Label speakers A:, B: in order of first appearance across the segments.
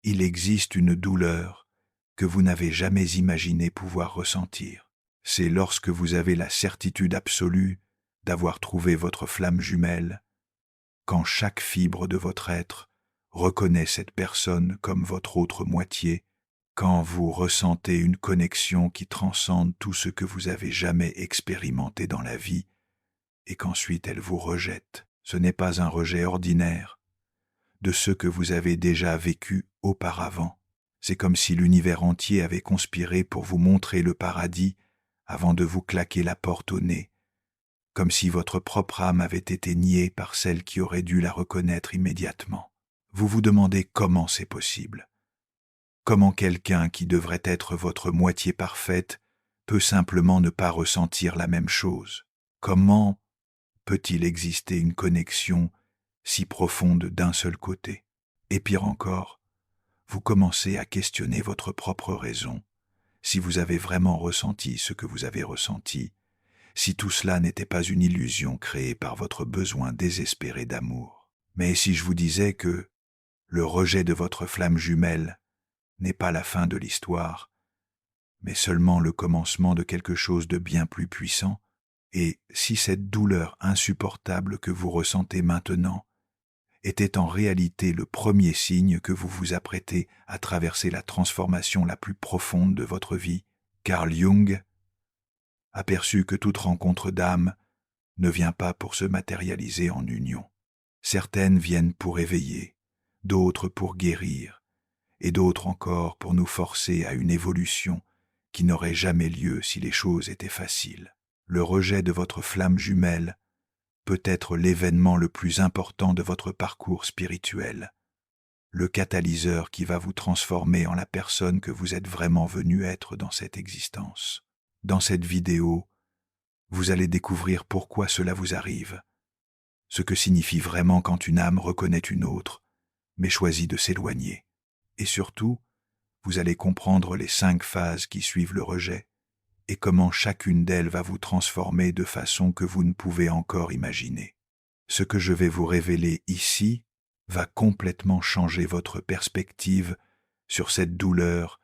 A: il existe une douleur que vous n'avez jamais imaginé pouvoir ressentir. C'est lorsque vous avez la certitude absolue d'avoir trouvé votre flamme jumelle, quand chaque fibre de votre être reconnaît cette personne comme votre autre moitié, quand vous ressentez une connexion qui transcende tout ce que vous avez jamais expérimenté dans la vie, et qu'ensuite elle vous rejette. Ce n'est pas un rejet ordinaire de ce que vous avez déjà vécu auparavant. C'est comme si l'univers entier avait conspiré pour vous montrer le paradis avant de vous claquer la porte au nez, comme si votre propre âme avait été niée par celle qui aurait dû la reconnaître immédiatement. Vous vous demandez comment c'est possible. Comment quelqu'un qui devrait être votre moitié parfaite peut simplement ne pas ressentir la même chose? Comment peut-il exister une connexion si profonde d'un seul côté? Et pire encore, vous commencez à questionner votre propre raison, si vous avez vraiment ressenti ce que vous avez ressenti, si tout cela n'était pas une illusion créée par votre besoin désespéré d'amour. Mais si je vous disais que le rejet de votre flamme jumelle n'est pas la fin de l'histoire, mais seulement le commencement de quelque chose de bien plus puissant, et si cette douleur insupportable que vous ressentez maintenant était en réalité le premier signe que vous vous apprêtez à traverser la transformation la plus profonde de votre vie, Carl Jung aperçut que toute rencontre d'âme ne vient pas pour se matérialiser en union. Certaines viennent pour éveiller, d'autres pour guérir, et d'autres encore pour nous forcer à une évolution qui n'aurait jamais lieu si les choses étaient faciles. Le rejet de votre flamme jumelle peut être l'événement le plus important de votre parcours spirituel, le catalyseur qui va vous transformer en la personne que vous êtes vraiment venu être dans cette existence. Dans cette vidéo, vous allez découvrir pourquoi cela vous arrive, ce que signifie vraiment quand une âme reconnaît une autre, mais choisit de s'éloigner. Et surtout, vous allez comprendre les 5 phases qui suivent le rejet, et comment chacune d'elles va vous transformer de façon que vous ne pouvez encore imaginer. Ce que je vais vous révéler ici va complètement changer votre perspective sur cette douleur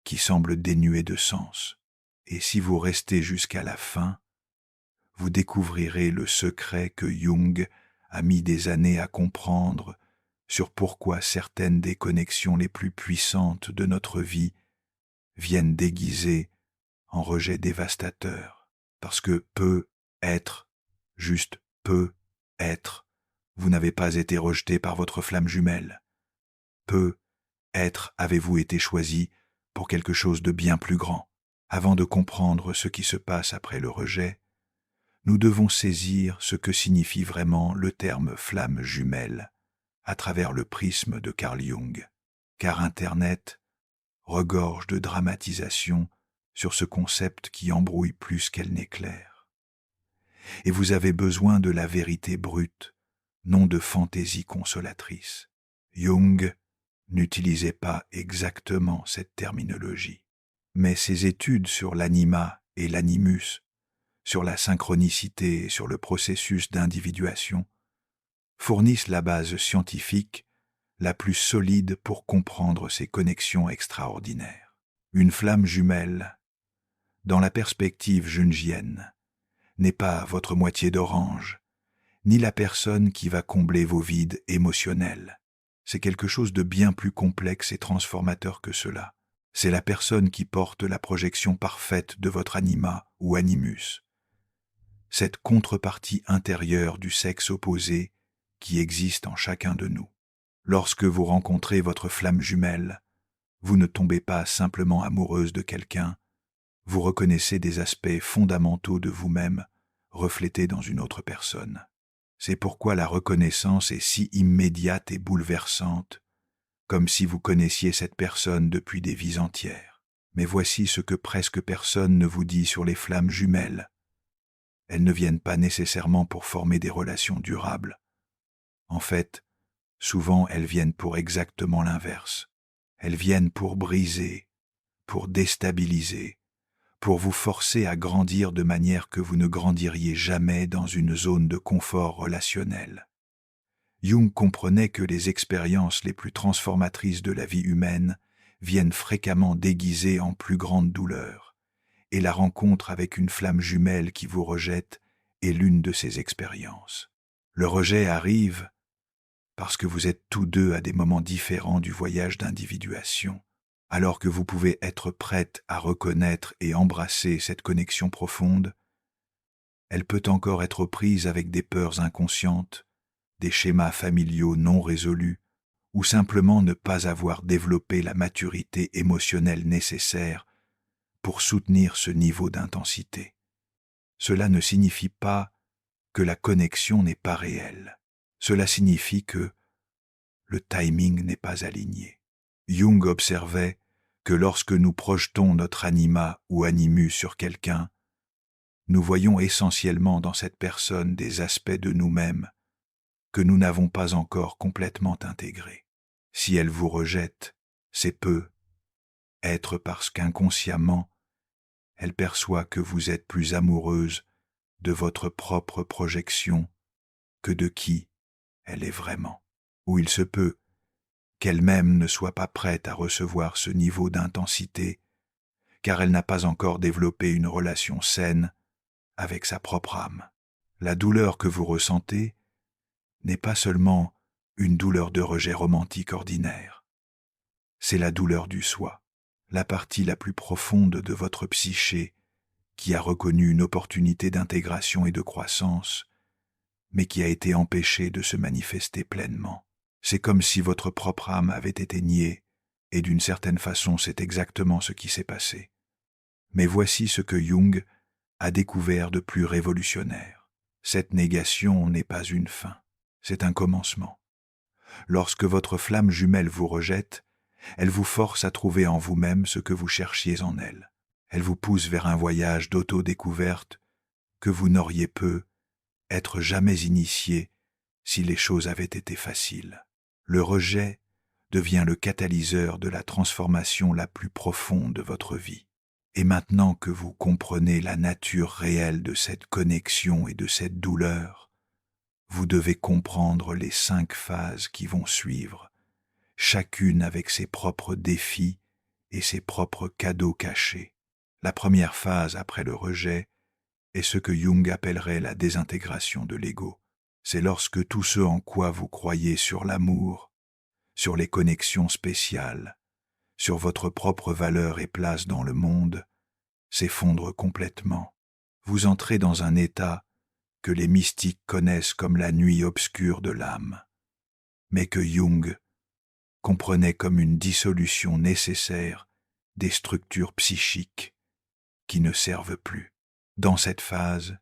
A: qui semble dénuée de sens. Et si vous restez jusqu'à la fin, vous découvrirez le secret que Jung a mis des années à comprendre sur pourquoi certaines des connexions les plus puissantes de notre vie viennent déguisées en rejet dévastateur. Parce que peut être, juste peut être, vous n'avez pas été rejeté par votre flamme jumelle. Peut être, avez-vous été choisi pour quelque chose de bien plus grand. Avant de comprendre ce qui se passe après le rejet, nous devons saisir ce que signifie vraiment le terme flamme jumelle à travers le prisme de Carl Jung, car Internet regorge de dramatisation sur ce concept qui embrouille plus qu'elle n'éclaire. Et vous avez besoin de la vérité brute, non de fantaisie consolatrice. Jung n'utilisait pas exactement cette terminologie, mais ses études sur l'anima et l'animus, sur la synchronicité et sur le processus d'individuation, fournissent la base scientifique la plus solide pour comprendre ces connexions extraordinaires. Une flamme jumelle, dans la perspective jungienne, n'est pas votre moitié d'orange, ni la personne qui va combler vos vides émotionnels. C'est quelque chose de bien plus complexe et transformateur que cela. C'est la personne qui porte la projection parfaite de votre anima ou animus, cette contrepartie intérieure du sexe opposé qui existe en chacun de nous. Lorsque vous rencontrez votre flamme jumelle, vous ne tombez pas simplement amoureuse de quelqu'un, vous reconnaissez des aspects fondamentaux de vous-même reflétés dans une autre personne. C'est pourquoi la reconnaissance est si immédiate et bouleversante, comme si vous connaissiez cette personne depuis des vies entières. Mais voici ce que presque personne ne vous dit sur les flammes jumelles. Elles ne viennent pas nécessairement pour former des relations durables. En fait, souvent elles viennent pour exactement l'inverse. Elles viennent pour briser, pour déstabiliser, pour vous forcer à grandir de manière que vous ne grandiriez jamais dans une zone de confort relationnel. Jung comprenait que les expériences les plus transformatrices de la vie humaine viennent fréquemment déguisées en plus grande douleur, et la rencontre avec une flamme jumelle qui vous rejette est l'une de ces expériences. Le rejet arrive parce que vous êtes tous deux à des moments différents du voyage d'individuation, alors que vous pouvez être prête à reconnaître et embrasser cette connexion profonde. Elle peut encore être prise avec des peurs inconscientes, des schémas familiaux non résolus, ou simplement ne pas avoir développé la maturité émotionnelle nécessaire pour soutenir ce niveau d'intensité. Cela ne signifie pas que la connexion n'est pas réelle. Cela signifie que le timing n'est pas aligné. Jung observait que lorsque nous projetons notre anima ou animus sur quelqu'un, nous voyons essentiellement dans cette personne des aspects de nous-mêmes que nous n'avons pas encore complètement intégrés. Si elle vous rejette, c'est être parce qu'inconsciemment, elle perçoit que vous êtes plus amoureuse de votre propre projection que de qui elle est vraiment. Ou il se peut qu'elle-même ne soit pas prête à recevoir ce niveau d'intensité, car elle n'a pas encore développé une relation saine avec sa propre âme. La douleur que vous ressentez n'est pas seulement une douleur de rejet romantique ordinaire. C'est la douleur du soi, la partie la plus profonde de votre psyché qui a reconnu une opportunité d'intégration et de croissance, mais qui a été empêchée de se manifester pleinement. C'est comme si votre propre âme avait été niée, et d'une certaine façon c'est exactement ce qui s'est passé. Mais voici ce que Jung a découvert de plus révolutionnaire. Cette négation n'est pas une fin, c'est un commencement. Lorsque votre flamme jumelle vous rejette, elle vous force à trouver en vous-même ce que vous cherchiez en elle. Elle vous pousse vers un voyage d'auto-découverte que vous n'auriez être jamais initié si les choses avaient été faciles. Le rejet devient le catalyseur de la transformation la plus profonde de votre vie. Et maintenant que vous comprenez la nature réelle de cette connexion et de cette douleur, vous devez comprendre les 5 phases qui vont suivre, chacune avec ses propres défis et ses propres cadeaux cachés. La première phase après le rejet est ce que Jung appellerait la désintégration de l'ego. C'est lorsque tout ce en quoi vous croyez sur l'amour, sur les connexions spéciales, sur votre propre valeur et place dans le monde, s'effondre complètement. Vous entrez dans un état que les mystiques connaissent comme la nuit obscure de l'âme, mais que Jung comprenait comme une dissolution nécessaire des structures psychiques qui ne servent plus. Dans cette phase,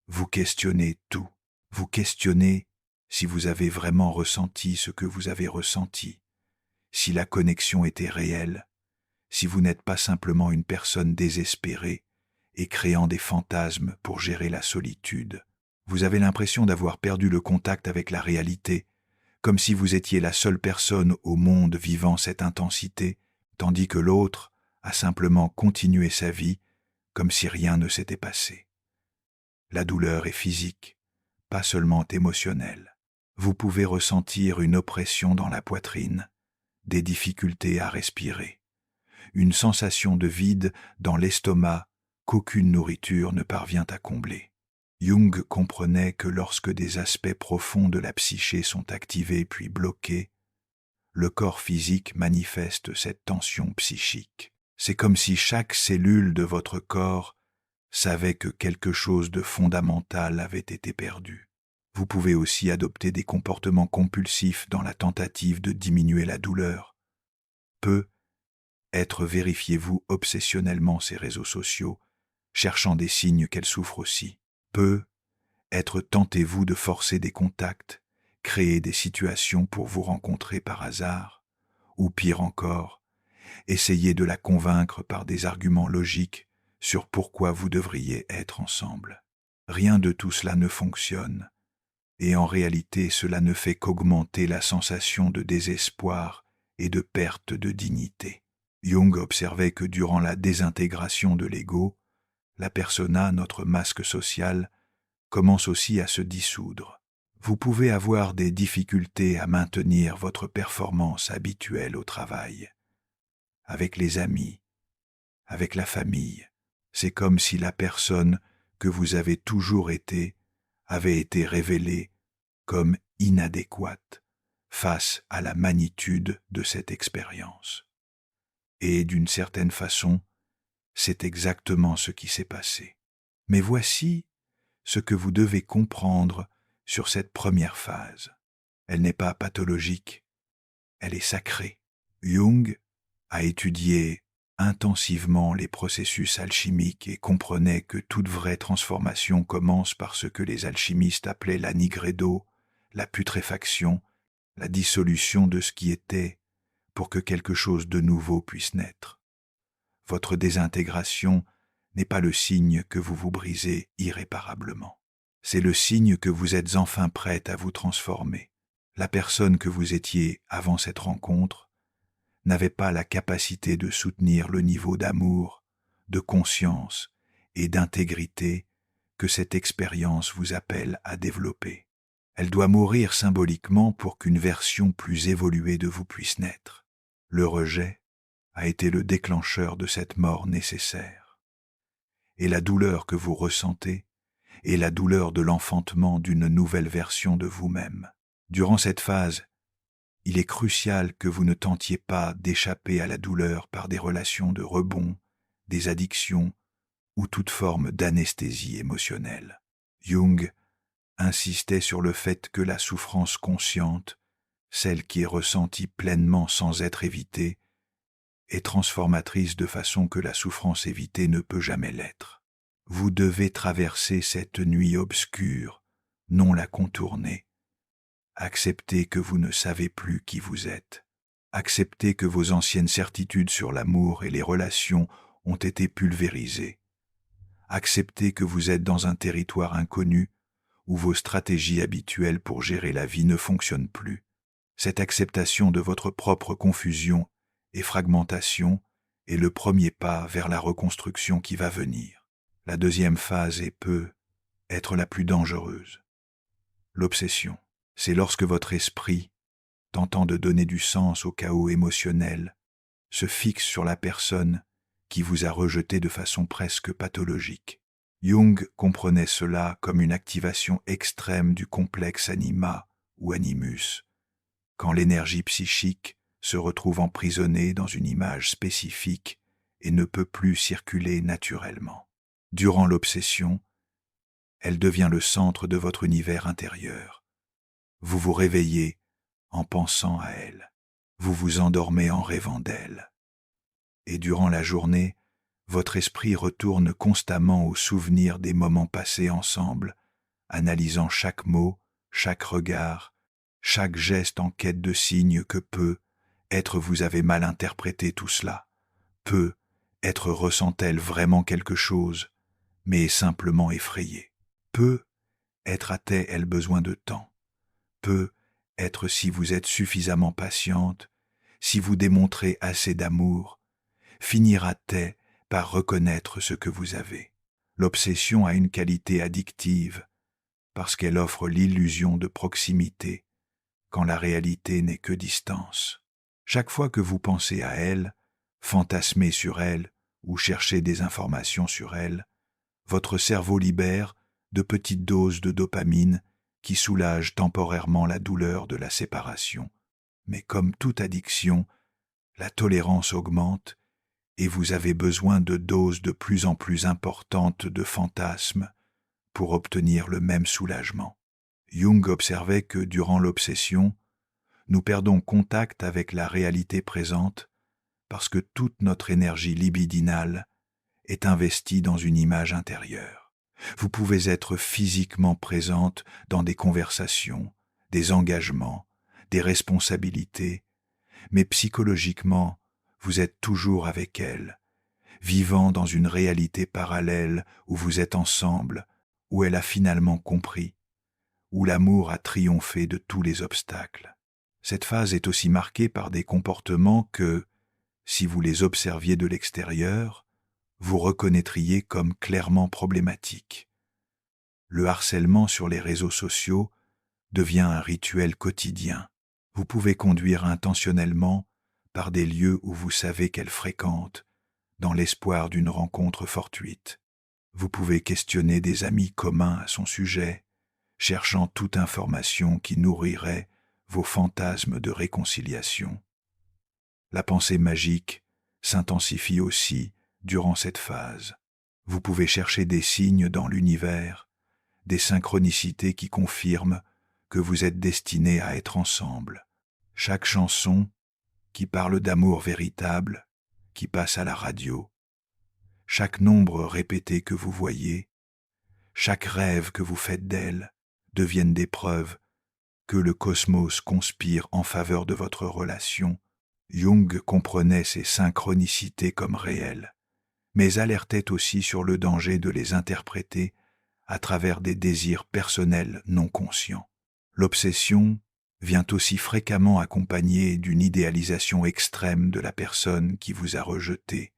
A: vous questionnez tout. Vous questionnez si vous avez vraiment ressenti ce que vous avez ressenti, si la connexion était réelle, si vous n'êtes pas simplement une personne désespérée et créant des fantasmes pour gérer la solitude. Vous avez l'impression d'avoir perdu le contact avec la réalité, comme si vous étiez la seule personne au monde vivant cette intensité, tandis que l'autre a simplement continué sa vie comme si rien ne s'était passé. La douleur est physique, pas seulement émotionnelle. Vous pouvez ressentir une oppression dans la poitrine, des difficultés à respirer, une sensation de vide dans l'estomac qu'aucune nourriture ne parvient à combler. Jung comprenait que lorsque des aspects profonds de la psyché sont activés puis bloqués, le corps physique manifeste cette tension psychique. C'est comme si chaque cellule de votre corps savait que quelque chose de fondamental avait été perdu. Vous pouvez aussi adopter des comportements compulsifs dans la tentative de diminuer la douleur. Vérifiez-vous obsessionnellement ces réseaux sociaux, cherchant des signes qu'elle souffre aussi. Tentez-vous de forcer des contacts, créer des situations pour vous rencontrer par hasard, ou pire encore, essayez de la convaincre par des arguments logiques sur pourquoi vous devriez être ensemble. Rien de tout cela ne fonctionne, et en réalité cela ne fait qu'augmenter la sensation de désespoir et de perte de dignité. Jung observait que durant la désintégration de l'ego, la persona, notre masque social, commence aussi à se dissoudre. Vous pouvez avoir des difficultés à maintenir votre performance habituelle au travail, avec les amis, avec la famille. C'est comme si la personne que vous avez toujours été avait été révélée comme inadéquate face à la magnitude de cette expérience. Et d'une certaine façon, c'est exactement ce qui s'est passé. Mais voici ce que vous devez comprendre sur cette première phase. Elle n'est pas pathologique, elle est sacrée. Jung a étudié intensivement les processus alchimiques et comprenait que toute vraie transformation commence par ce que les alchimistes appelaient la nigredo, la putréfaction, la dissolution de ce qui était pour que quelque chose de nouveau puisse naître. Votre désintégration n'est pas le signe que vous vous brisez irréparablement. C'est le signe que vous êtes enfin prête à vous transformer. La personne que vous étiez avant cette rencontre n'avait pas la capacité de soutenir le niveau d'amour, de conscience et d'intégrité que cette expérience vous appelle à développer. Elle doit mourir symboliquement pour qu'une version plus évoluée de vous puisse naître. Le rejet a été le déclencheur de cette mort nécessaire. Et la douleur que vous ressentez est la douleur de l'enfantement d'une nouvelle version de vous-même. Durant cette phase, il est crucial que vous ne tentiez pas d'échapper à la douleur par des relations de rebond, des addictions ou toute forme d'anesthésie émotionnelle. Jung insistait sur le fait que la souffrance consciente, celle qui est ressentie pleinement sans être évitée, est transformatrice de façon que la souffrance évitée ne peut jamais l'être. Vous devez traverser cette nuit obscure, non la contourner. Acceptez que vous ne savez plus qui vous êtes. Acceptez que vos anciennes certitudes sur l'amour et les relations ont été pulvérisées. Acceptez que vous êtes dans un territoire inconnu où vos stratégies habituelles pour gérer la vie ne fonctionnent plus. Cette acceptation de votre propre confusion et fragmentation est le premier pas vers la reconstruction qui va venir. La deuxième phase peut être la plus dangereuse. L'obsession. C'est lorsque votre esprit, tentant de donner du sens au chaos émotionnel, se fixe sur la personne qui vous a rejeté de façon presque pathologique. Jung comprenait cela comme une activation extrême du complexe anima ou animus, quand l'énergie psychique se retrouve emprisonnée dans une image spécifique et ne peut plus circuler naturellement. Durant l'obsession, elle devient le centre de votre univers intérieur. Vous vous réveillez en pensant à elle. Vous vous endormez en rêvant d'elle. Et durant la journée, votre esprit retourne constamment au souvenir des moments passés ensemble, analysant chaque mot, chaque regard, chaque geste en quête de signes que peut-être vous avez mal interprété tout cela. Peut-être ressent-elle vraiment quelque chose, mais est simplement effrayée. Peut-être a-t-elle besoin de temps. Peut-être si vous êtes suffisamment patiente, si vous démontrez assez d'amour, finira-t-elle par reconnaître ce que vous avez. L'obsession a une qualité addictive parce qu'elle offre l'illusion de proximité quand la réalité n'est que distance. Chaque fois que vous pensez à elle, fantasmez sur elle ou cherchez des informations sur elle, votre cerveau libère de petites doses de dopamine qui soulagent temporairement la douleur de la séparation. Mais comme toute addiction, la tolérance augmente et vous avez besoin de doses de plus en plus importantes de fantasmes pour obtenir le même soulagement. Jung observait que durant l'obsession, nous perdons contact avec la réalité présente parce que toute notre énergie libidinale est investie dans une image intérieure. Vous pouvez être physiquement présente dans des conversations, des engagements, des responsabilités, mais psychologiquement, vous êtes toujours avec elle, vivant dans une réalité parallèle où vous êtes ensemble, où elle a finalement compris, où l'amour a triomphé de tous les obstacles. Cette phase est aussi marquée par des comportements que, si vous les observiez de l'extérieur, vous reconnaîtriez comme clairement problématiques. Le harcèlement sur les réseaux sociaux devient un rituel quotidien. Vous pouvez conduire intentionnellement par des lieux où vous savez qu'elle fréquente, dans l'espoir d'une rencontre fortuite. Vous pouvez questionner des amis communs à son sujet, cherchant toute information qui nourrirait vos fantasmes de réconciliation. La pensée magique s'intensifie aussi durant cette phase. Vous pouvez chercher des signes dans l'univers, des synchronicités qui confirment que vous êtes destinés à être ensemble. Chaque chanson qui parle d'amour véritable, qui passe à la radio, chaque nombre répété que vous voyez, chaque rêve que vous faites d'elle, deviennent des preuves que le cosmos conspire en faveur de votre relation. Jung comprenait ces synchronicités comme réelles, mais alertait aussi sur le danger de les interpréter à travers des désirs personnels non conscients. L'obsession vient aussi fréquemment accompagnée d'une idéalisation extrême de la personne qui vous a rejeté.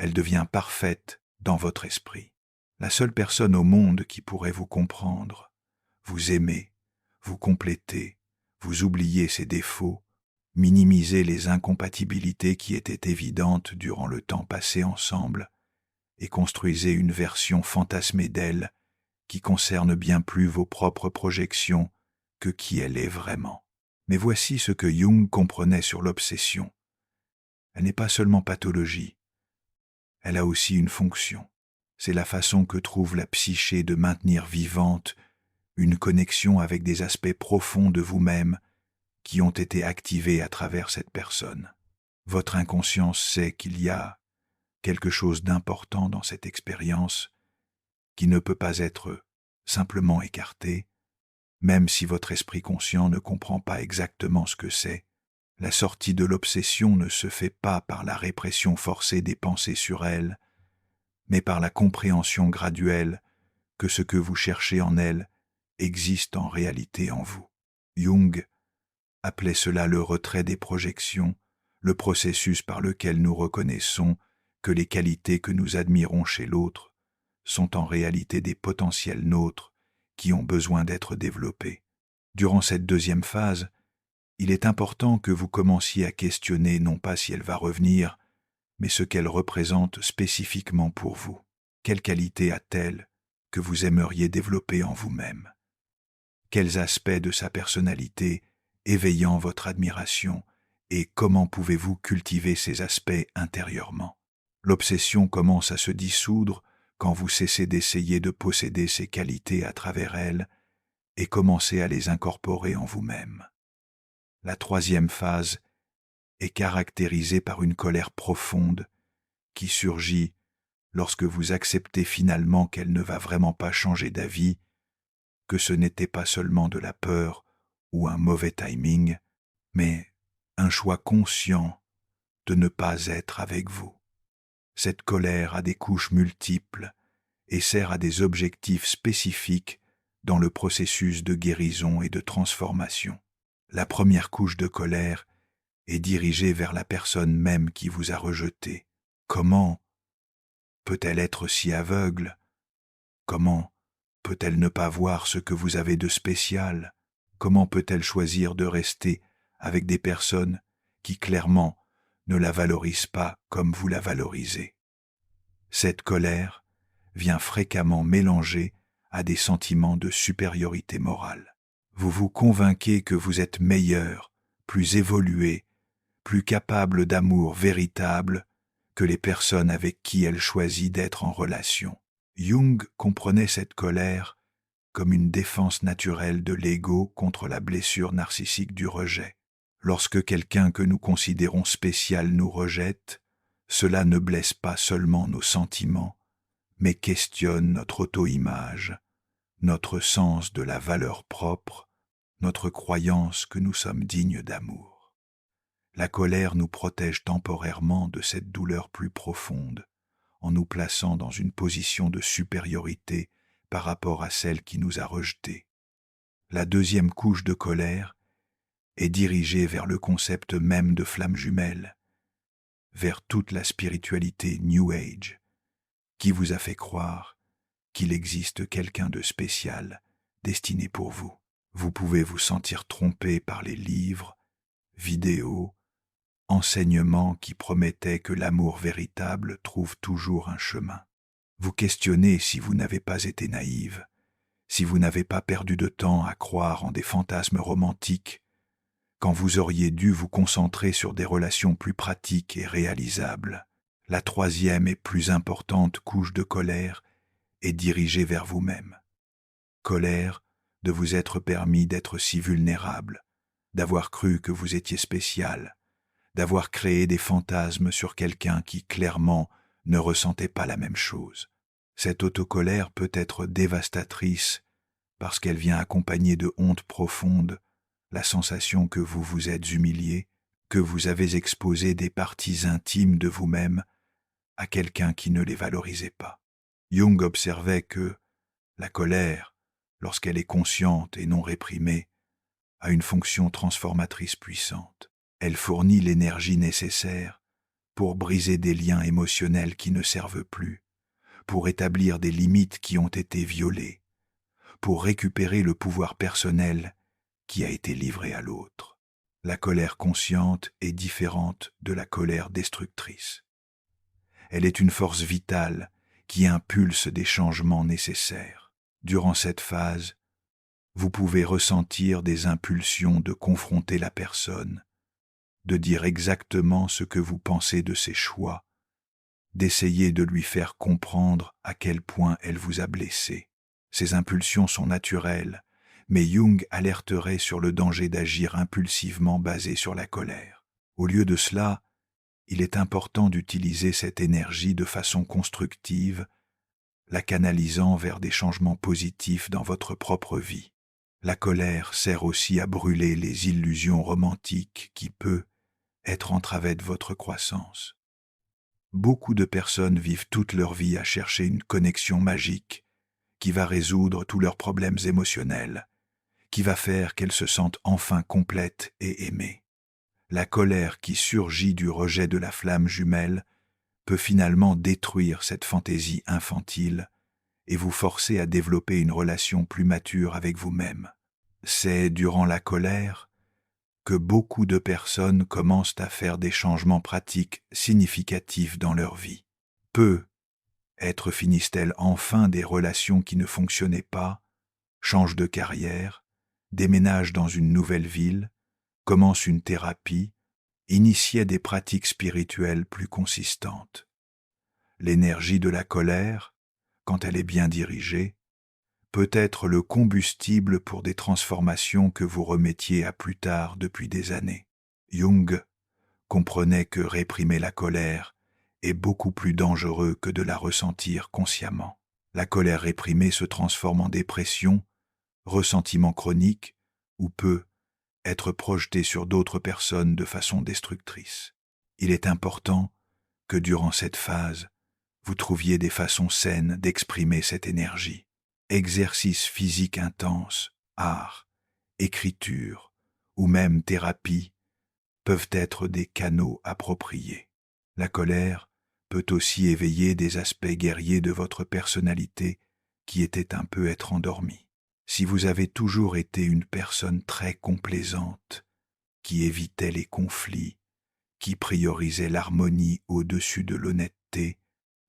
A: Elle devient parfaite dans votre esprit. La seule personne au monde qui pourrait vous comprendre, vous aimer, vous compléter, vous oublier ses défauts, minimiser les incompatibilités qui étaient évidentes durant le temps passé ensemble, et construisez une version fantasmée d'elle qui concerne bien plus vos propres projections que qui elle est vraiment. Mais voici ce que Jung comprenait sur l'obsession. Elle n'est pas seulement pathologie, elle a aussi une fonction. C'est la façon que trouve la psyché de maintenir vivante une connexion avec des aspects profonds de vous-même qui ont été activés à travers cette personne. Votre inconscience sait qu'il y a quelque chose d'important dans cette expérience qui ne peut pas être simplement écarté, même si votre esprit conscient ne comprend pas exactement ce que c'est. La sortie de l'obsession ne se fait pas par la répression forcée des pensées sur elle, mais par la compréhension graduelle que ce que vous cherchez en elle existe en réalité en vous. Jung appelait cela le retrait des projections, le processus par lequel nous reconnaissons que les qualités que nous admirons chez l'autre sont en réalité des potentiels nôtres qui ont besoin d'être développés. Durant cette deuxième phase, il est important que vous commenciez à questionner non pas si elle va revenir, mais ce qu'elle représente spécifiquement pour vous. Quelle qualité a-t-elle que vous aimeriez développer en vous-même? Quels aspects de sa personnalité éveillant votre admiration et comment pouvez-vous cultiver ces aspects intérieurement? L'obsession commence à se dissoudre quand vous cessez d'essayer de posséder ces qualités à travers elle et commencez à les incorporer en vous-même. La troisième phase est caractérisée par une colère profonde qui surgit lorsque vous acceptez finalement qu'elle ne va vraiment pas changer d'avis, que ce n'était pas seulement de la peur ou un mauvais timing, mais un choix conscient de ne pas être avec vous. Cette colère a des couches multiples et sert à des objectifs spécifiques dans le processus de guérison et de transformation. La première couche de colère est dirigée vers la personne même qui vous a rejeté. Comment peut-elle être si aveugle? Comment peut-elle ne pas voir ce que vous avez de spécial? Comment peut-elle choisir de rester avec des personnes qui clairement ne la valorisent pas comme vous la valorisez? Cette colère vient fréquemment mélanger à des sentiments de supériorité morale. Vous vous convainquez que vous êtes meilleur, plus évolué, plus capable d'amour véritable que les personnes avec qui elle choisit d'être en relation. Jung comprenait cette colère comme une défense naturelle de l'ego contre la blessure narcissique du rejet. Lorsque quelqu'un que nous considérons spécial nous rejette, cela ne blesse pas seulement nos sentiments, mais questionne notre auto-image, notre sens de la valeur propre, notre croyance que nous sommes dignes d'amour. La colère nous protège temporairement de cette douleur plus profonde, en nous plaçant dans une position de supériorité par rapport à celle qui nous a rejetés. La deuxième couche de colère est dirigée vers le concept même de flamme jumelle, vers toute la spiritualité New Age, qui vous a fait croire qu'il existe quelqu'un de spécial destiné pour vous. Vous pouvez vous sentir trompé par les livres, vidéos, enseignements qui promettaient que l'amour véritable trouve toujours un chemin. Vous questionnez si vous n'avez pas été naïve, si vous n'avez pas perdu de temps à croire en des fantasmes romantiques, quand vous auriez dû vous concentrer sur des relations plus pratiques et réalisables. La troisième et plus importante couche de colère est dirigée vers vous-même. Colère de vous être permis d'être si vulnérable, d'avoir cru que vous étiez spécial, d'avoir créé des fantasmes sur quelqu'un qui clairement ne ressentait pas la même chose. Cette autocolère peut être dévastatrice parce qu'elle vient accompagnée de honte profonde, la sensation que vous vous êtes humilié, que vous avez exposé des parties intimes de vous-même à quelqu'un qui ne les valorisait pas. Jung observait que la colère, lorsqu'elle est consciente et non réprimée, a une fonction transformatrice puissante. Elle fournit l'énergie nécessaire pour briser des liens émotionnels qui ne servent plus, pour établir des limites qui ont été violées, pour récupérer le pouvoir personnel qui a été livré à l'autre. La colère consciente est différente de la colère destructrice. Elle est une force vitale qui impulse des changements nécessaires. Durant cette phase, vous pouvez ressentir des impulsions de confronter la personne, de dire exactement ce que vous pensez de ses choix, d'essayer de lui faire comprendre à quel point elle vous a blessé. Ces impulsions sont naturelles, mais Jung alerterait sur le danger d'agir impulsivement basé sur la colère. Au lieu de cela, il est important d'utiliser cette énergie de façon constructive, la canalisant vers des changements positifs dans votre propre vie. La colère sert aussi à brûler les illusions romantiques qui peuvent être entravées de votre croissance. Beaucoup de personnes vivent toute leur vie à chercher une connexion magique qui va résoudre tous leurs problèmes émotionnels, qui va faire qu'elles se sentent enfin complètes et aimées. La colère qui surgit du rejet de la flamme jumelle peut finalement détruire cette fantaisie infantile et vous forcer à développer une relation plus mature avec vous-même. C'est durant la colère que beaucoup de personnes commencent à faire des changements pratiques significatifs dans leur vie. Peut-être finissent-elles enfin des relations qui ne fonctionnaient pas, changent de carrière, déménagent dans une nouvelle ville, commencent une thérapie, initiaient des pratiques spirituelles plus consistantes. L'énergie de la colère, quand elle est bien dirigée, peut être le combustible pour des transformations que vous remettiez à plus tard depuis des années. Jung comprenait que réprimer la colère est beaucoup plus dangereux que de la ressentir consciemment. La colère réprimée se transforme en dépression, ressentiment chronique, ou peut être projetée sur d'autres personnes de façon destructrice. Il est important que durant cette phase, vous trouviez des façons saines d'exprimer cette énergie. Exercice physique intense, art, écriture ou même thérapie peuvent être des canaux appropriés. La colère peut aussi éveiller des aspects guerriers de votre personnalité qui étaient un peu être endormis. Si vous avez toujours été une personne très complaisante, qui évitait les conflits, qui priorisait l'harmonie au-dessus de l'honnêteté,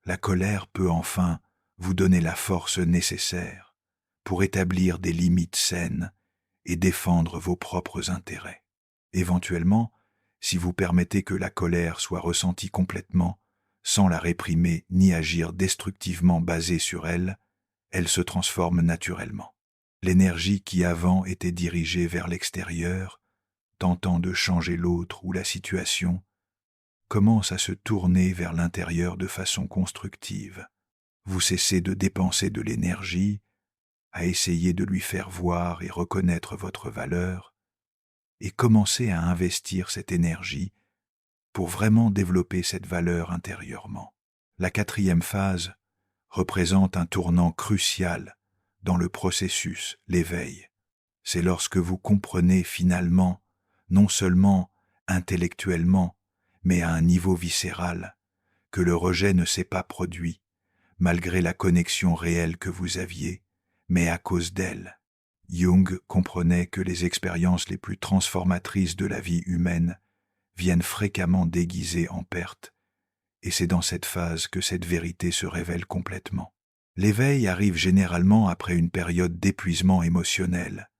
A: la colère peut enfin vous donner la force nécessaire pour établir des limites saines et défendre vos propres intérêts. Éventuellement, si vous permettez que la colère soit ressentie complètement, sans la réprimer ni agir destructivement basée sur elle, elle se transforme naturellement. L'énergie qui avant était dirigée vers l'extérieur, tentant de changer l'autre ou la situation, commence à se tourner vers l'intérieur de façon constructive. Vous cessez de dépenser de l'énergie à essayer de lui faire voir et reconnaître votre valeur, et commencez à investir cette énergie pour vraiment développer cette valeur intérieurement. La quatrième phase représente un tournant crucial dans le processus, l'éveil. C'est lorsque vous comprenez finalement, non seulement intellectuellement, mais à un niveau viscéral, que le rejet ne s'est pas produit, malgré la connexion réelle que vous aviez, mais à cause d'elle. Jung comprenait que les expériences les plus transformatrices de la vie humaine viennent fréquemment déguisées en perte, et c'est dans cette phase que cette vérité se révèle complètement. L'éveil arrive généralement après une période d'épuisement émotionnel,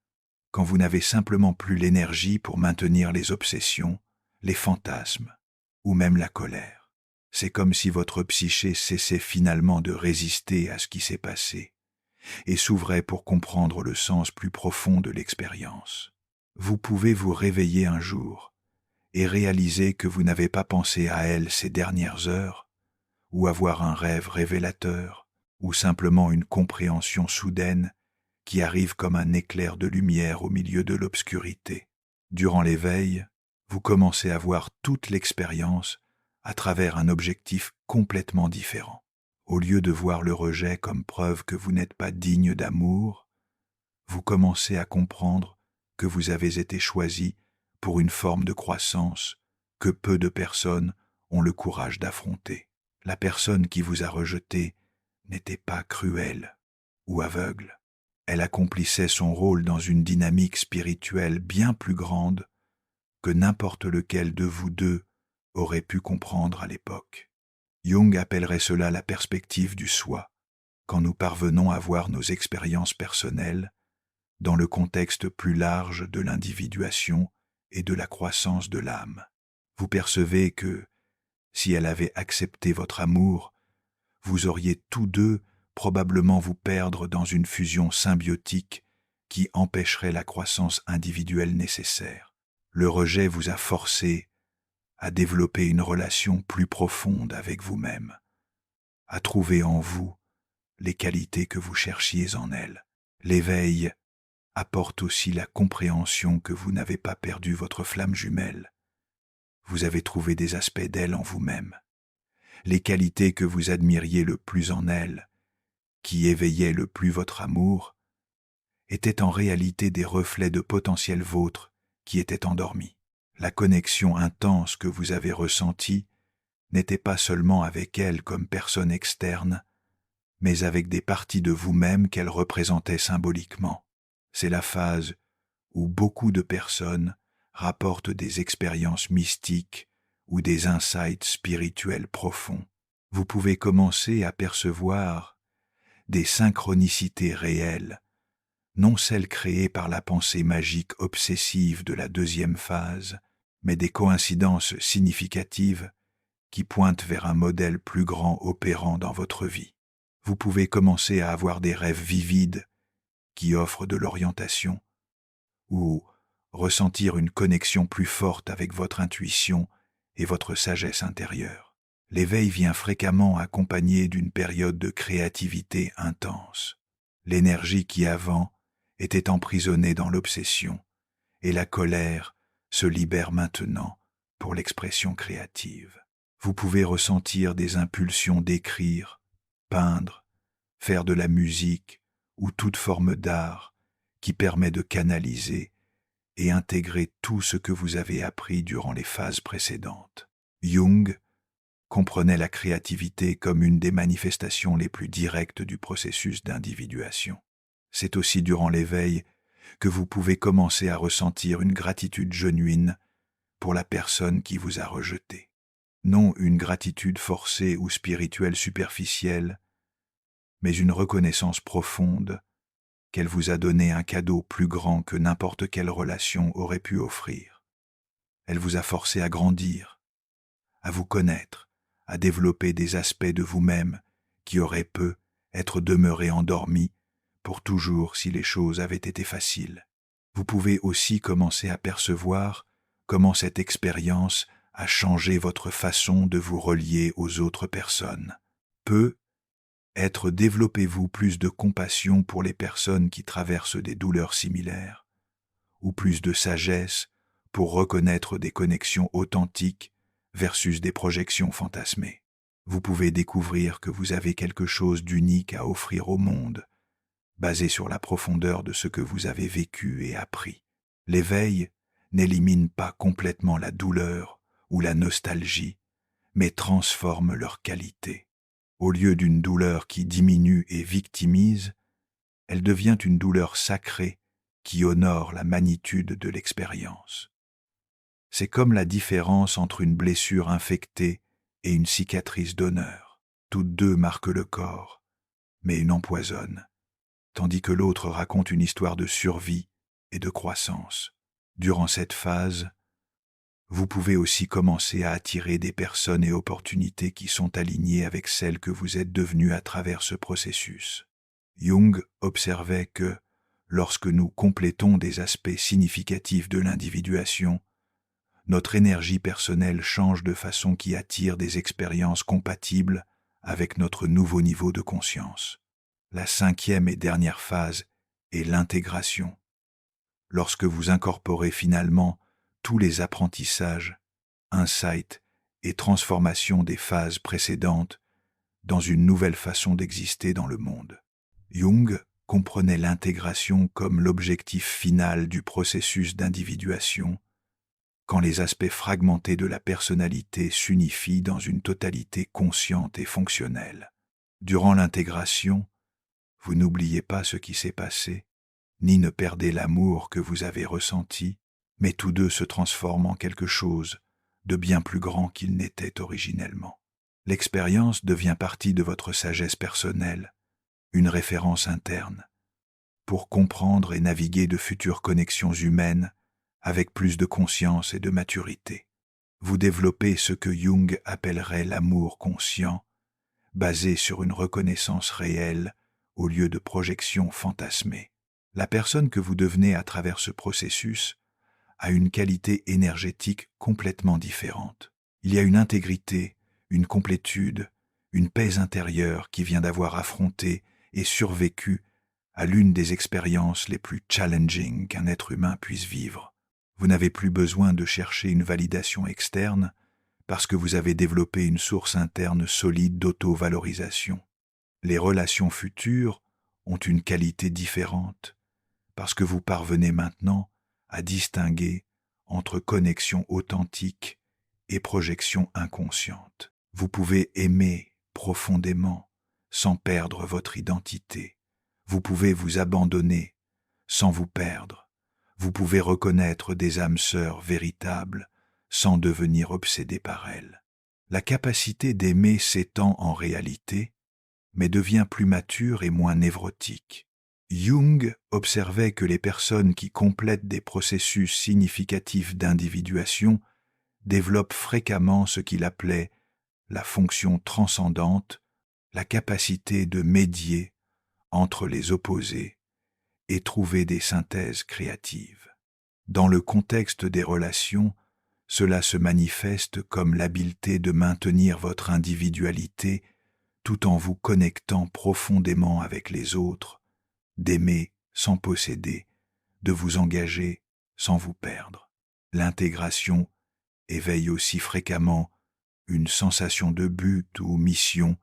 A: quand vous n'avez simplement plus l'énergie pour maintenir les obsessions, les fantasmes, ou même la colère. C'est comme si votre psyché cessait finalement de résister à ce qui s'est passé, et s'ouvrait pour comprendre le sens plus profond de l'expérience. Vous pouvez vous réveiller un jour et réaliser que vous n'avez pas pensé à elle ces dernières heures, ou avoir un rêve révélateur, ou simplement une compréhension soudaine qui arrive comme un éclair de lumière au milieu de l'obscurité. Durant l'éveil, vous commencez à voir toute l'expérience à travers un objectif complètement différent. Au lieu de voir le rejet comme preuve que vous n'êtes pas digne d'amour, vous commencez à comprendre que vous avez été choisi pour une forme de croissance que peu de personnes ont le courage d'affronter. La personne qui vous a rejeté n'était pas cruelle ou aveugle. Elle accomplissait son rôle dans une dynamique spirituelle bien plus grande que n'importe lequel de vous deux aurait pu comprendre à l'époque. Jung appellerait cela la perspective du soi, quand nous parvenons à voir nos expériences personnelles dans le contexte plus large de l'individuation et de la croissance de l'âme. Vous percevez que, si elle avait accepté votre amour, vous auriez tous deux probablement vous perdre dans une fusion symbiotique qui empêcherait la croissance individuelle nécessaire. Le rejet vous a forcé à développer une relation plus profonde avec vous-même, à trouver en vous les qualités que vous cherchiez en elle. L'éveil apporte aussi la compréhension que vous n'avez pas perdu votre flamme jumelle. Vous avez trouvé des aspects d'elle en vous-même, les qualités que vous admiriez le plus en elle, qui éveillaient le plus votre amour, étaient en réalité des reflets de potentiel vôtre qui étaient endormis. La connexion intense que vous avez ressentie n'était pas seulement avec elle comme personne externe, mais avec des parties de vous-même qu'elle représentait symboliquement. C'est la phase où beaucoup de personnes rapportent des expériences mystiques ou des insights spirituels profonds. Vous pouvez commencer à percevoir des synchronicités réelles, non celles créées par la pensée magique obsessive de la deuxième phase, mais des coïncidences significatives qui pointent vers un modèle plus grand opérant dans votre vie. Vous pouvez commencer à avoir des rêves vivides qui offrent de l'orientation, ou ressentir une connexion plus forte avec votre intuition et votre sagesse intérieure. L'éveil vient fréquemment accompagné d'une période de créativité intense. L'énergie qui avant était emprisonnée dans l'obsession et la colère se libère maintenant pour l'expression créative. Vous pouvez ressentir des impulsions d'écrire, peindre, faire de la musique ou toute forme d'art qui permet de canaliser et intégrer tout ce que vous avez appris durant les phases précédentes. Jung comprenait la créativité comme une des manifestations les plus directes du processus d'individuation. C'est aussi durant l'éveil que vous pouvez commencer à ressentir une gratitude genuine pour la personne qui vous a rejeté. Non une gratitude forcée ou spirituelle superficielle, mais une reconnaissance profonde qu'elle vous a donné un cadeau plus grand que n'importe quelle relation aurait pu offrir. Elle vous a forcé à grandir, à vous connaître, à développer des aspects de vous-même qui auraient pu être demeurés endormis pour toujours si les choses avaient été faciles. Vous pouvez aussi commencer à percevoir comment cette expérience a changé votre façon de vous relier aux autres personnes. Développez-vous plus de compassion pour les personnes qui traversent des douleurs similaires, ou plus de sagesse pour reconnaître des connexions authentiques versus des projections fantasmées. Vous pouvez découvrir que vous avez quelque chose d'unique à offrir au monde, basé sur la profondeur de ce que vous avez vécu et appris. L'éveil n'élimine pas complètement la douleur ou la nostalgie, mais transforme leur qualité. Au lieu d'une douleur qui diminue et victimise, elle devient une douleur sacrée qui honore la magnitude de l'expérience. C'est comme la différence entre une blessure infectée et une cicatrice d'honneur. Toutes deux marquent le corps, mais une empoisonne, tandis que l'autre raconte une histoire de survie et de croissance. Durant cette phase, vous pouvez aussi commencer à attirer des personnes et opportunités qui sont alignées avec celles que vous êtes devenues à travers ce processus. Jung observait que, lorsque nous complétons des aspects significatifs de l'individuation, notre énergie personnelle change de façon qui attire des expériences compatibles avec notre nouveau niveau de conscience. La cinquième et dernière phase est l'intégration. Lorsque vous incorporez finalement tous les apprentissages, insights et transformations des phases précédentes dans une nouvelle façon d'exister dans le monde. Jung comprenait l'intégration comme l'objectif final du processus d'individuation, quand les aspects fragmentés de la personnalité s'unifient dans une totalité consciente et fonctionnelle. Durant l'intégration, vous n'oubliez pas ce qui s'est passé, ni ne perdez l'amour que vous avez ressenti, mais tous deux se transforment en quelque chose de bien plus grand qu'il n'était originellement. L'expérience devient partie de votre sagesse personnelle, une référence interne, pour comprendre et naviguer de futures connexions humaines avec plus de conscience et de maturité. Vous développez ce que Jung appellerait l'amour conscient, basé sur une reconnaissance réelle au lieu de projections fantasmées. La personne que vous devenez à travers ce processus a une qualité énergétique complètement différente. Il y a une intégrité, une complétude, une paix intérieure qui vient d'avoir affronté et survécu à l'une des expériences les plus challenging qu'un être humain puisse vivre. Vous n'avez plus besoin de chercher une validation externe parce que vous avez développé une source interne solide d'auto-valorisation. Les relations futures ont une qualité différente parce que vous parvenez maintenant à distinguer entre connexion authentique et projection inconsciente. Vous pouvez aimer profondément sans perdre votre identité. Vous pouvez vous abandonner sans vous perdre. Vous pouvez reconnaître des âmes sœurs véritables sans devenir obsédé par elles. La capacité d'aimer s'étend en réalité, mais devient plus mature et moins névrotique. Jung observait que les personnes qui complètent des processus significatifs d'individuation développent fréquemment ce qu'il appelait la fonction transcendante, la capacité de médier entre les opposés et trouver des synthèses créatives. Dans le contexte des relations, cela se manifeste comme l'habileté de maintenir votre individualité tout en vous connectant profondément avec les autres, d'aimer sans posséder, de vous engager sans vous perdre. L'intégration éveille aussi fréquemment une sensation de but ou mission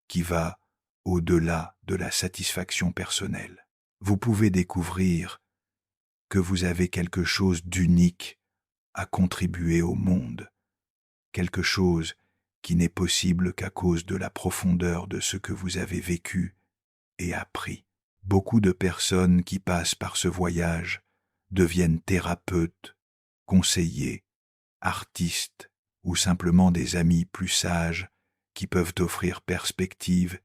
A: qui va au-delà de la satisfaction personnelle. Vous pouvez découvrir que vous avez quelque chose d'unique à contribuer au monde, quelque chose qui n'est possible qu'à cause de la profondeur de ce que vous avez vécu et appris. Beaucoup de personnes qui passent par ce voyage deviennent thérapeutes, conseillers, artistes ou simplement des amis plus sages qui peuvent offrir perspective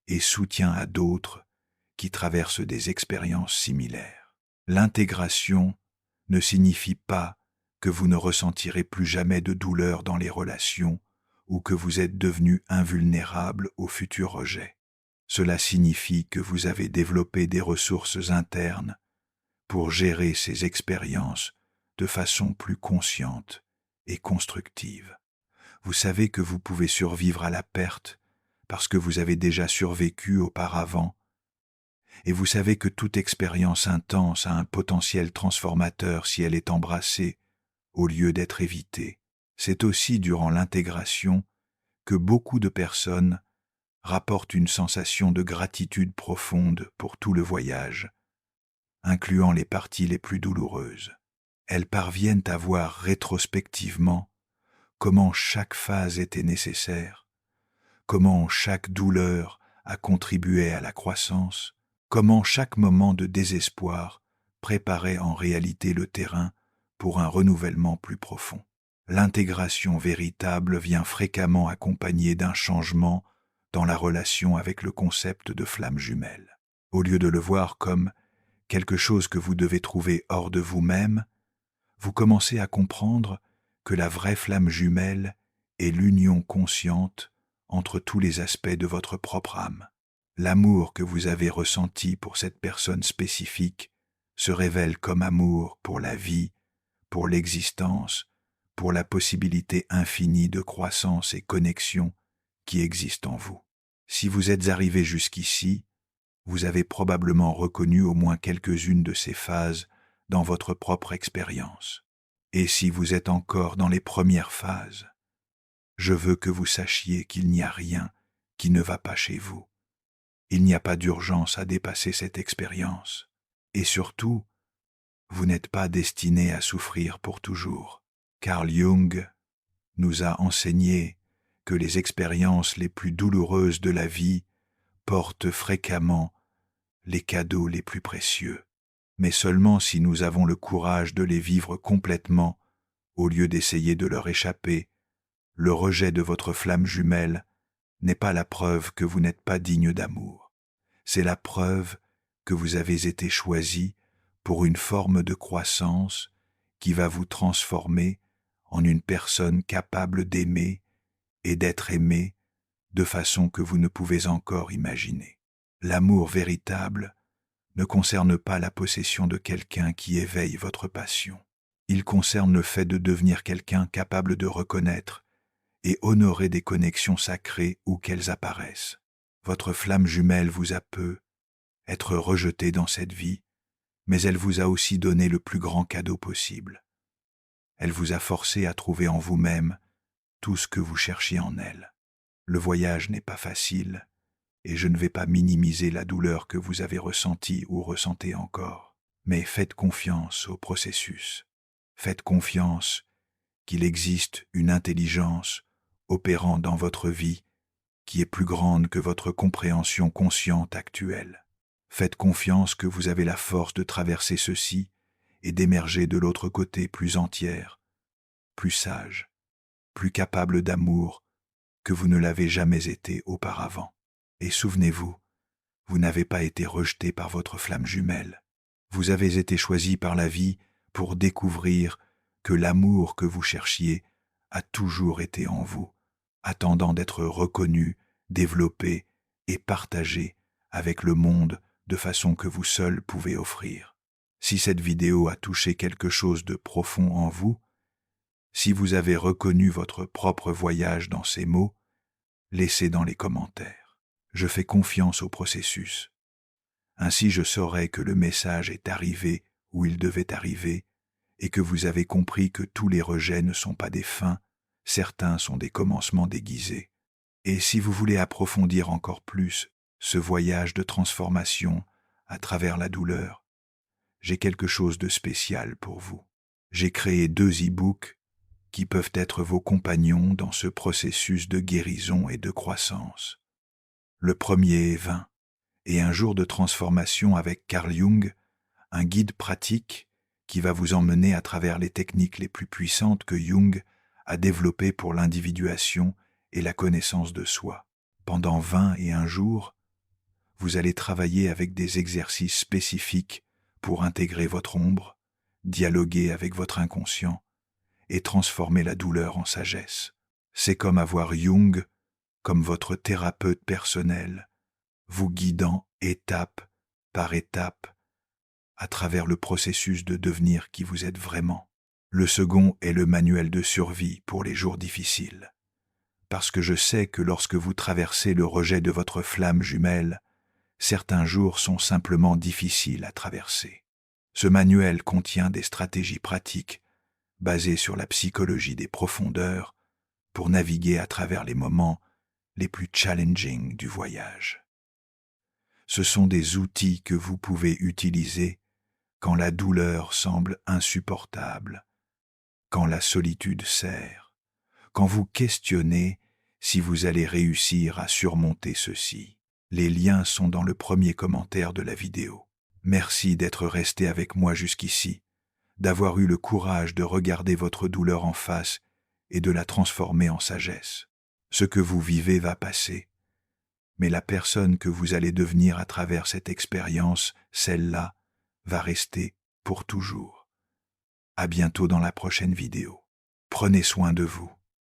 A: et soutien à d'autres qui traversent des expériences similaires. L'intégration ne signifie pas que vous ne ressentirez plus jamais de douleur dans les relations ou que vous êtes devenu invulnérable au futur rejet. Cela signifie que vous avez développé des ressources internes pour gérer ces expériences de façon plus consciente et constructive. Vous savez que vous pouvez survivre à la perte parce que vous avez déjà survécu auparavant, et vous savez que toute expérience intense a un potentiel transformateur si elle est embrassée au lieu d'être évitée. C'est aussi durant l'intégration que beaucoup de personnes rapportent une sensation de gratitude profonde pour tout le voyage, incluant les parties les plus douloureuses. Elles parviennent à voir rétrospectivement comment chaque phase était nécessaire, comment chaque douleur a contribué à la croissance, comment chaque moment de désespoir préparait en réalité le terrain pour un renouvellement plus profond. L'intégration véritable vient fréquemment accompagnée d'un changement dans la relation avec le concept de flamme jumelle. Au lieu de le voir comme quelque chose que vous devez trouver hors de vous-même, vous commencez à comprendre que la vraie flamme jumelle est l'union consciente entre tous les aspects de votre propre âme. L'amour que vous avez ressenti pour cette personne spécifique se révèle comme amour pour la vie, pour l'existence, pour la possibilité infinie de croissance et connexion qui existe en vous. Si vous êtes arrivé jusqu'ici, vous avez probablement reconnu au moins quelques-unes de ces phases dans votre propre expérience. Et si vous êtes encore dans les premières phases, je veux que vous sachiez qu'il n'y a rien qui ne va pas chez vous. Il n'y a pas d'urgence à dépasser cette expérience. Et surtout, vous n'êtes pas destiné à souffrir pour toujours. Carl Jung nous a enseigné que les expériences les plus douloureuses de la vie portent fréquemment les cadeaux les plus précieux, mais seulement si nous avons le courage de les vivre complètement, au lieu d'essayer de leur échapper. Le rejet de votre flamme jumelle n'est pas la preuve que vous n'êtes pas digne d'amour. C'est la preuve que vous avez été choisi pour une forme de croissance qui va vous transformer en une personne capable d'aimer et d'être aimée de façon que vous ne pouvez encore imaginer. L'amour véritable ne concerne pas la possession de quelqu'un qui éveille votre passion. Il concerne le fait de devenir quelqu'un capable de reconnaître et honorer des connexions sacrées où qu'elles apparaissent. Votre flamme jumelle vous a peu être rejetée dans cette vie, mais elle vous a aussi donné le plus grand cadeau possible. Elle vous a forcé à trouver en vous-même tout ce que vous cherchiez en elle. Le voyage n'est pas facile, et je ne vais pas minimiser la douleur que vous avez ressentie ou ressentez encore, mais faites confiance au processus. Faites confiance qu'il existe une intelligence opérant dans votre vie qui est plus grande que votre compréhension consciente actuelle. Faites confiance que vous avez la force de traverser ceci et d'émerger de l'autre côté plus entière, plus sage, plus capable d'amour que vous ne l'avez jamais été auparavant. Et souvenez-vous, vous n'avez pas été rejeté par votre flamme jumelle. Vous avez été choisi par la vie pour découvrir que l'amour que vous cherchiez a toujours été en vous, attendant d'être reconnu, développé et partagé avec le monde de façon que vous seul pouvez offrir. Si cette vidéo a touché quelque chose de profond en vous, si vous avez reconnu votre propre voyage dans ces mots, laissez dans les commentaires. Je fais confiance au processus. Ainsi je saurai que le message est arrivé où il devait arriver et que vous avez compris que tous les rejets ne sont pas des fins, certains sont des commencements déguisés. Et si vous voulez approfondir encore plus ce voyage de transformation à travers la douleur, j'ai quelque chose de spécial pour vous. J'ai créé 2 e-books qui peuvent être vos compagnons dans ce processus de guérison et de croissance. Le premier est 20, et un jour de transformation avec Carl Jung, un guide pratique qui va vous emmener à travers les techniques les plus puissantes que Jung a développées pour l'individuation et la connaissance de soi. Pendant 21 jours, vous allez travailler avec des exercices spécifiques pour intégrer votre ombre, dialoguer avec votre inconscient et transformer la douleur en sagesse. C'est comme avoir Jung comme votre thérapeute personnel, vous guidant étape par étape à travers le processus de devenir qui vous êtes vraiment. Le second est le manuel de survie pour les jours difficiles. Parce que je sais que lorsque vous traversez le rejet de votre flamme jumelle, certains jours sont simplement difficiles à traverser. Ce manuel contient des stratégies pratiques basées sur la psychologie des profondeurs pour naviguer à travers les moments les plus challenging du voyage. Ce sont des outils que vous pouvez utiliser quand la douleur semble insupportable, quand la solitude serre, quand vous questionnez si vous allez réussir à surmonter ceci. Les liens sont dans le premier commentaire de la vidéo. Merci d'être resté avec moi jusqu'ici, d'avoir eu le courage de regarder votre douleur en face et de la transformer en sagesse. Ce que vous vivez va passer, mais la personne que vous allez devenir à travers cette expérience, celle-là, va rester pour toujours. À bientôt dans la prochaine vidéo. Prenez soin de vous.